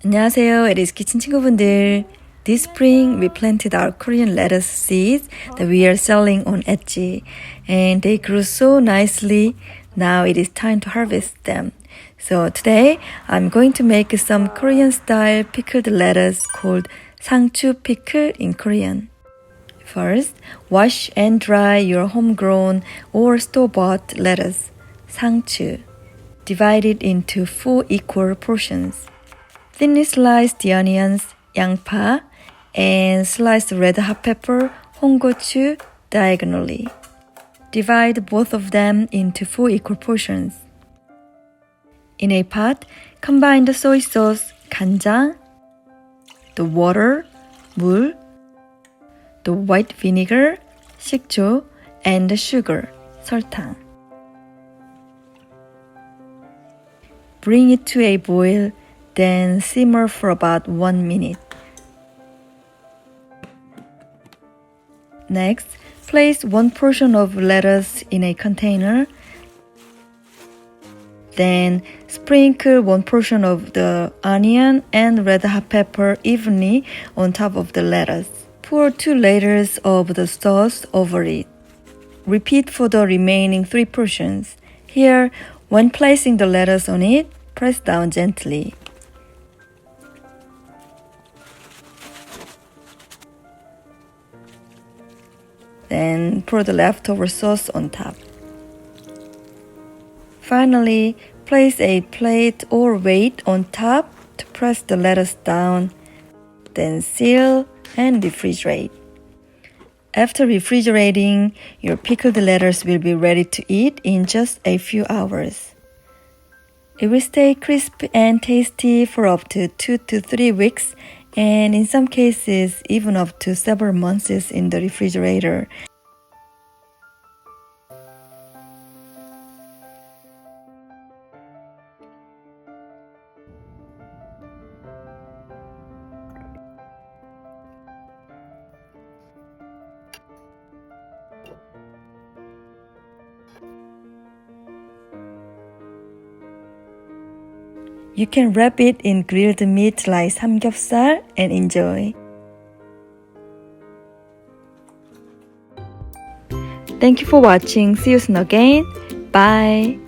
안녕하세요, 에리스키친 친구분들. This spring, we planted our Korean lettuce seeds that we are selling on Etsy, and they grew so nicely. Now it is time to harvest them. So today, I'm going to make some Korean-style pickled lettuce called 상추 pickle in Korean. First, wash and dry your homegrown or store-bought lettuce, 상추. Divide it into 4 equal portions. Thinly slice the onions, 양파, and slice the red hot pepper, 홍고추, diagonally. Divide both of them into 4 equal portions. In a pot, combine the soy sauce, 간장, the water, 물, the white vinegar, 식초, and the sugar, 설탕. Bring it to a boil, then simmer for about 1 minute. Next, place 1 portion of lettuce in a container. Then sprinkle 1 portion of the onion and red hot pepper evenly on top of the lettuce. Pour 2 layers of the sauce over it. Repeat for the remaining 3 portions. Here, when placing the lettuce on it, press down gently. Then pour the leftover sauce on top. Finally, place a plate or weight on top to press the lettuce down. Then seal and refrigerate. After refrigerating, your pickled lettuce will be ready to eat in just a few hours. It will stay crisp and tasty for up to 2 to 3 weeks, and in some cases, even up to several months in the refrigerator. You can wrap it in grilled meat like 삼겹살 and enjoy. Thank you for watching. See you soon again. Bye.